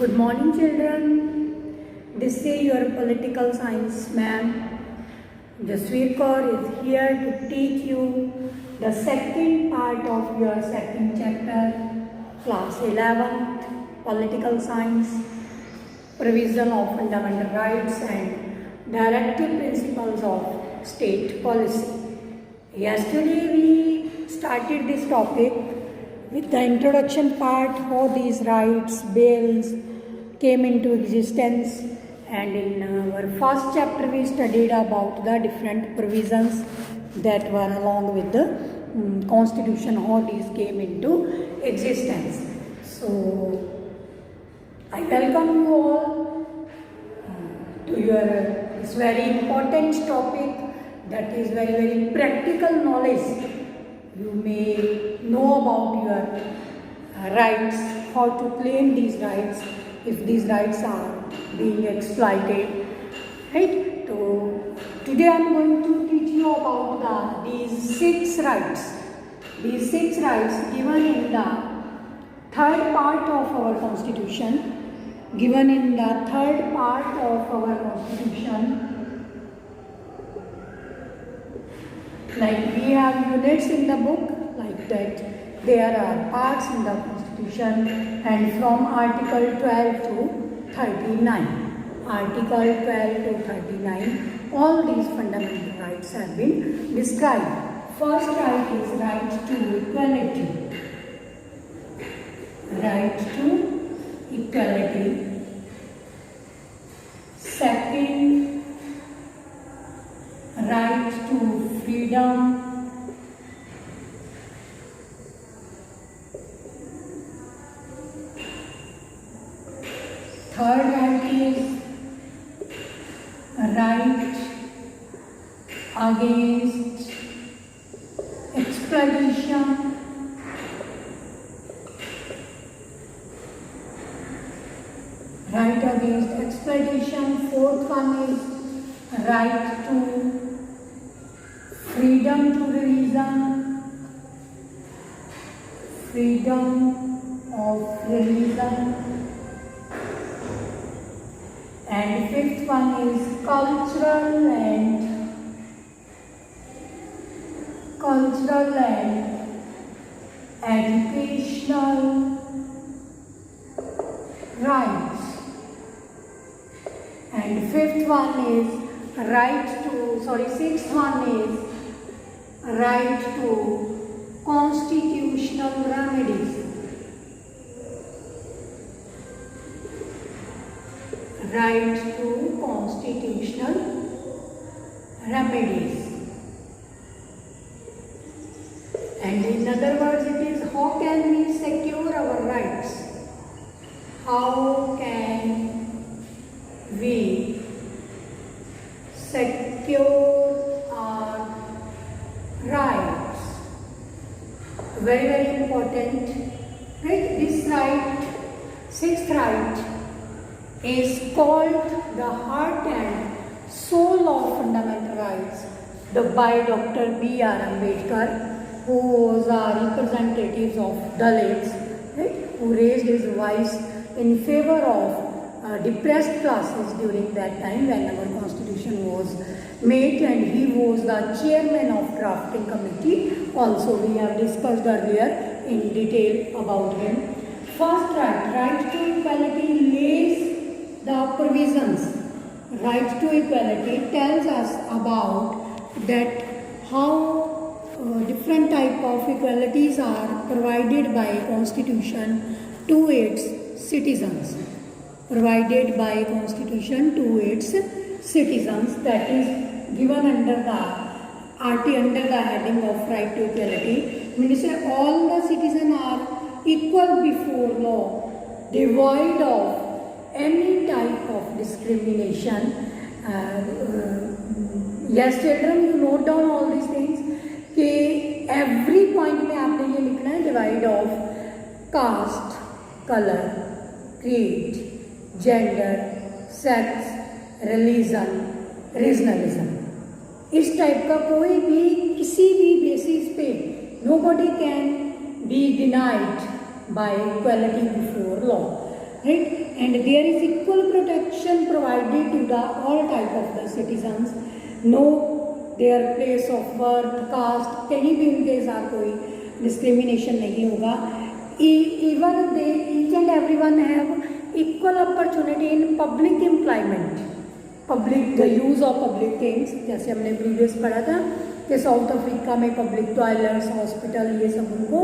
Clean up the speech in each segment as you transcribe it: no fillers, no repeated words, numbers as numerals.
Good morning, children. This is your political science ma'am. Jasveer Kaur is here to teach you the second part of your second chapter, class 11th, political science, provision of fundamental rights and directive principles of state policy. Yesterday we started this topic with the introduction part, how these rights, bills came into existence, and in our first chapter we studied about the different provisions that were along with the constitution, how these came into existence. So I welcome you all to your this very important topic, that is very practical knowledge. You may know about your rights, how to claim these rights if these rights are being exploited, right? So today I am going to teach you about these 6 rights. These 6 rights given in the third part of our constitution. Given in the third part of our constitution. Like we have units in the book, like that there are parts in the constitution, and from article 12 to 39. Article 12 to 39, all these fundamental rights have been described. First right is right to equality. Right to equality. Second, right to freedom. Third right is right against exploitation. Right against exploitation. Fourth one is right to freedom to religion. Freedom of religion. And fifth one is cultural and educational rights. And sixth one is right to constitutional remedies. Right to constitutional remedies. And in other words, it is how can we secure our rights? How can we secure our rights? Very important. Right? This right, sixth right, is called the heart and soul of fundamental rights by Dr. B.R. Ambedkar, who was a representative of Dalits, right, who raised his voice in favor of depressed classes during that time when our constitution was made, and he was the chairman of drafting committee. Also, we have discussed earlier in detail about him. First right to equality lays the provisions. Right to equality tells us about that how different type of equalities are provided by constitution to its citizens. Provided by constitution to its citizens, that is given under the heading of right to equality. Means all the citizens are equal before law, devoid of any type of discrimination. Yes children, you note down all these things कि every point में आपने ये लिखना है divide of caste, color, creed, gender, sex, religion, regionalism. इस type का कोई भी किसी भी बेसिस पे nobody can be denied by equality before law, right? and there is equal protection provided to the all type of the citizens. No their place of birth, caste, कहीं भी उनके साथ कोई डिस्क्रिमिनेशन नहीं होगा. Even they each and everyone have equal opportunity in public employment, public the use of public things. जैसे हमने previous पढ़ा था कि साउथ अफ्रीका में पब्लिक टॉयलेट्स, हॉस्पिटल, ये सब उनको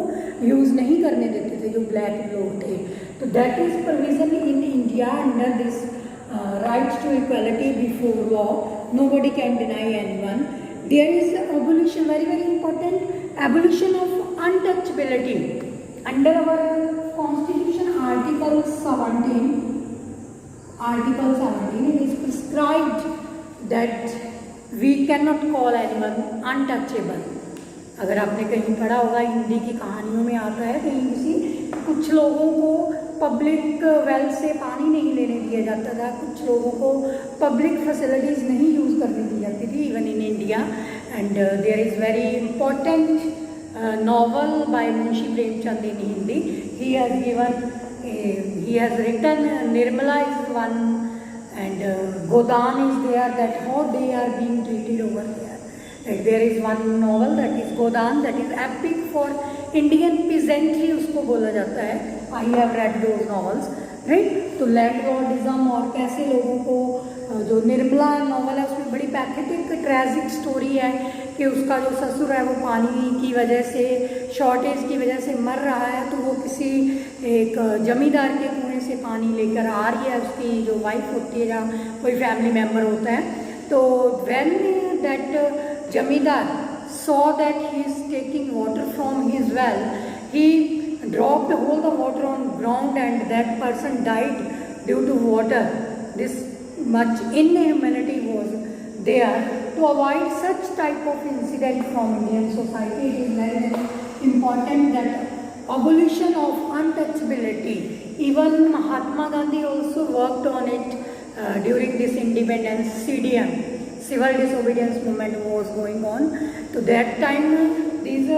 यूज़ नहीं करने देते थे जो ब्लैक लोग थे. तो that is provision in India under this right to equality before law. Nobody can deny anyone. There is abolition, very very important, abolition of untouchability under our constitution. Article 17 it is prescribed that we cannot call anyone untouchable. अगर आपने कहीं पढ़ा होगा, हिंदी की कहानियों में आता है कहीं किसी, कुछ लोगों को पब्लिक वेल से पानी नहीं लेने दिया जाता था, कुछ लोगों को पब्लिक फैसिलिटीज़ नहीं यूज़ करने दी जाती थी even in India. And there is very important novel by Munshi Premchand in Hindi. He has written Nirmala is one, and Godan is there, that how they are being treated over there. And there is one novel that is Godan, that is epic for Indian peasantry उसको बोला जाता है. I have read those novels, right? तो landlordism और कैसे लोगों को, जो निर्मला नॉवल है उसमें बड़ी पैथेटिक ट्रेजिक स्टोरी है कि उसका जो ससुर है वो पानी की वजह से, शॉर्टेज की वजह से मर रहा है. तो वो किसी एक जमींदार के कुएं से पानी लेकर आ रही है, उसकी जो वाइफ होती है या कोई फैमिली मेम्बर होता है. तो व्हेन दैट जमींदार saw that he is taking water from his well, he dropped all the water on ground and that person died due to water. This much inhumanity was there. To avoid such type of incident from Indian society, it is very important that abolition of untouchability. Even Mahatma Gandhi also worked on it during this independence. CDM, civil disobedience movement, was going on. To that time, these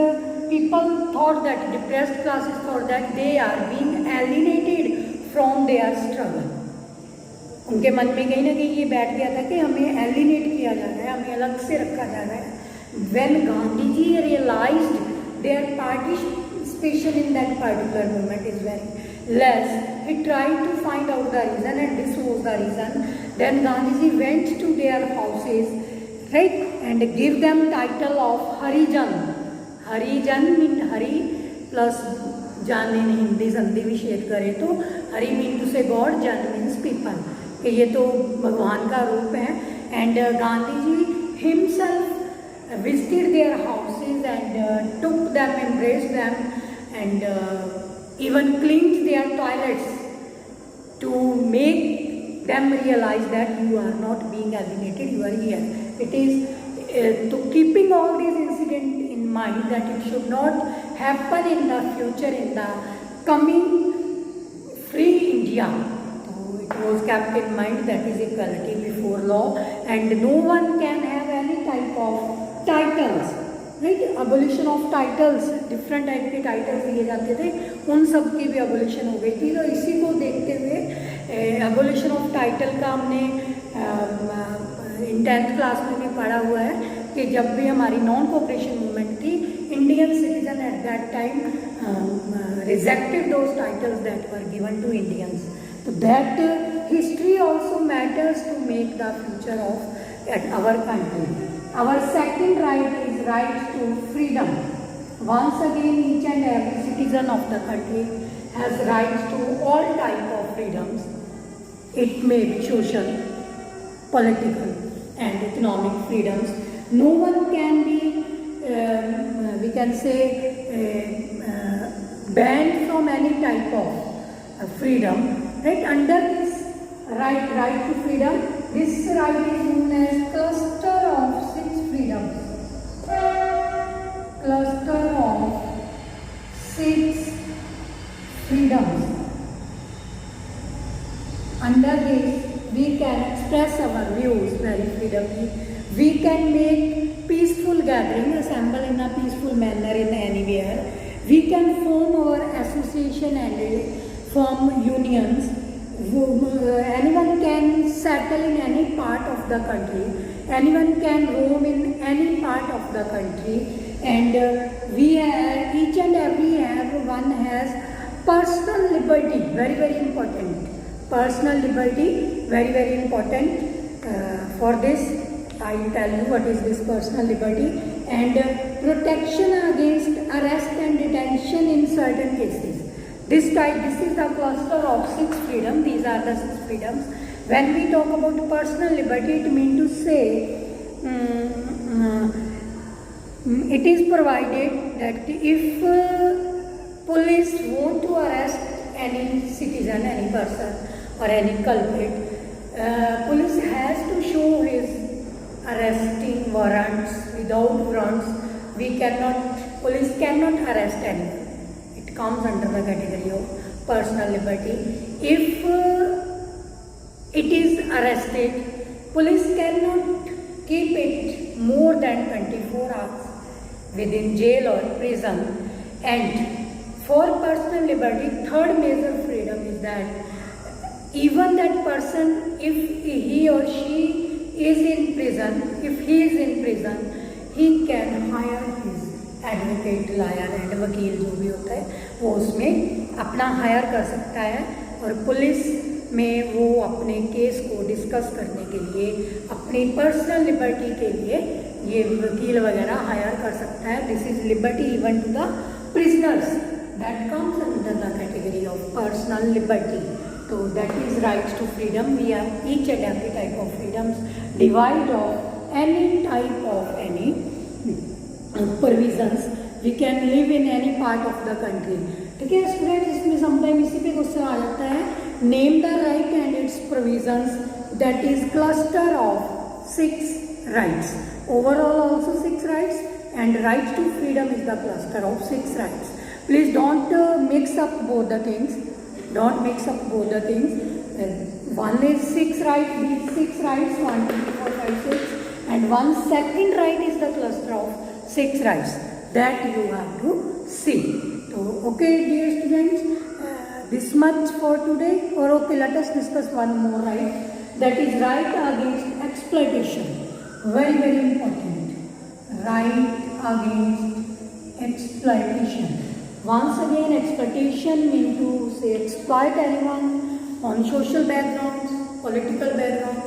people thought that, depressed classes thought that they are being alienated from their struggle. उनके मन में कहीं ना कहीं ये बैठ गया था कि हमें एलिनेट किया जा रहा है, हमें अलग से रखा जा रहा है. When Gandhi ji realized their participation in that particular movement is very less, he tried to find out the reason, and this was the reason. Then Gandhi ji went to their houses, right, and give them title of Harijan. Harijan mean Hari plus jan in Hindi संधि विच्छेद करें तो Hari mean to say God, jan means people, कि ये तो भगवान का रूप है. And Gandhi ji himself visited their houses and took them, embraced them, and even cleaned their toilets to make them realise that you are not being alienated, you are here. It is to keeping all these incidents in mind, that it should not happen in the future, in the coming free India. So it was kept in mind, that is equality before law, and no one can have any type of titles, right? Abolition of titles, different type के titles दिए जाते थे, उन सब की भी abolition हो गई थी. तो इसी को देखते हुए abolition of title का हमने इन 10th क्लास में भी पढ़ा हुआ है कि जब भी हमारी नॉन कोऑपरेशन मूवमेंट थी, Indian citizen at that time rejected those titles that were given to Indians. तो that history also matters to make the future of our country. Our second right is right to freedom. Once again each and every citizen of the country has right to all type of freedoms. It may be social, political and economic freedoms. No one can be, we can say, banned from any type of freedom, right? Under this right to freedom, this right is known as cluster of 6 freedoms. Cluster of 6 freedoms. Under this, we can express our views very freely. We can make peaceful gathering, assemble in a peaceful manner in anywhere. We can form our association and form unions anyone can settle in any part of the country, anyone can roam in any part of the country, and we have, each and every one has personal liberty, very important. Personal liberty, very important. For this, I will tell you what is this personal liberty, and protection against arrest and detention in certain cases. This is the cluster of 6 freedoms. These are the 6 freedoms. When we talk about personal liberty, it means to say it is provided that if police want to arrest any citizen, any person or any culprit, police has to show his arresting warrants. Without warrants, police cannot arrest anyone. It comes under the category of personal liberty. If it is arrested, police cannot keep it more than 24 hours within jail or prison. And for personal liberty, third major freedom is that even that person, if he or she is in prison, he can hire his advocate, lawyer and वकील जो भी होता है वो उसमें अपना higher कर सकता है, और पुलिस में वो अपने केस को डिस्कस करने के लिए, अपनी पर्सनल लिबर्टी के लिए ये वकील वगैरह हायर कर सकता है. This is liberty even to the prisoners, that comes under the category of personal liberty. So that is rights to freedom. We have each and every type of freedoms divide of any type of any provisions. We can live in any part of the country. ठीक है student, इसमें sometime इसी पे question आ जाता है. Name the right and it's provisions. That is cluster of 6 rights. Overall also 6 rights, and right to freedom is the cluster of 6 rights. Please don't mix up both the things. Don't mix up both the things. One is 6 rights, these 6 rights, 1, 2, 3, 4, 5, 6, and one second right is the cluster of 6 rights that you have to see. So, okay, dear students, this much for today. Or okay, let us discuss one more right. That is right against exploitation. Very important. Right against exploitation. Once again, exploitation means to say exploit anyone on social backgrounds, political background,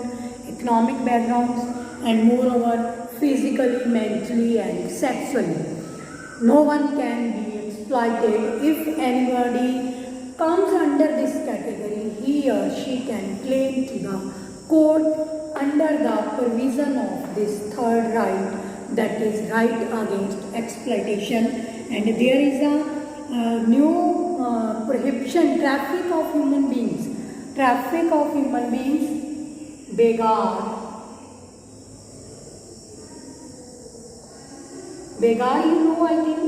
economic backgrounds, and moreover physically, mentally, and sexually. No one can be exploited. If anybody comes under this category, he or she can claim to the court under the provision of this third right, that is right against exploitation. And there is a new prohibition, traffic of human beings. Traffic of human beings, begar. Begar, you know, I think,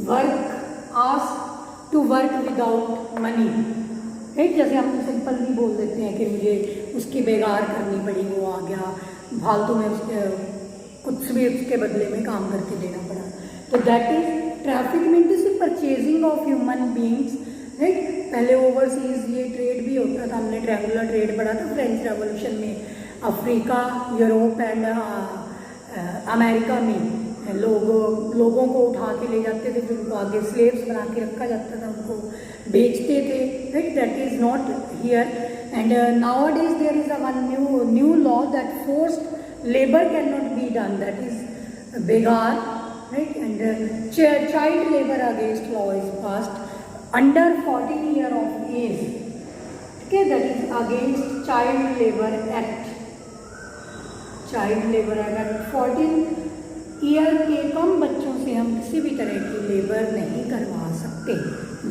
work, ask to work without money. Right, जैसे हम simple भी बोल देते हैं कि मुझे उसकी बेगार करनी पड़ी, वो आ गया फालतू में, उसके कुछ भी उसके बदले में काम करके देना पड़ा. तो that is traffic means purchasing of human beings. Right, पहले ओवरसीज ये ट्रेड भी होता था, हमने ट्रायंगुलर ट्रेड पढ़ा था फ्रेंच रेवोल्यूशन में. अफ्रीका, यूरोप एंड अमेरिका में लोगों को उठा के ले जाते थे, फिर उनको आगे स्लेव्स बना के रखा जाता था, उनको बेचते थे. Right, that is not here. And nowadays there is a one new law that forced labour can not be done, that is begar. Right, and child labor against law is passed under 14 years of age. Okay, that is against Child Labor Act. Child Labor Act 14 year के कम बच्चों से हम किसी भी तरह की labour नहीं करवा सकते.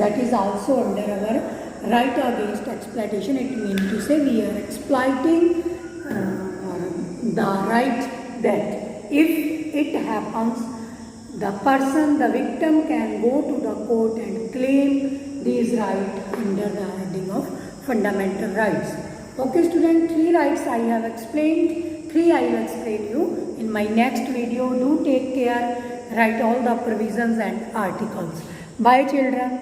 That is also under our right against exploitation. It means to say we are exploiting the right that if it happens, the person, the victim can go to the court and claim these rights under the heading of fundamental rights. Okay student, 3 rights I have explained, 3 I will explain you in my next video. Do take care, write all the provisions and articles. Bye children.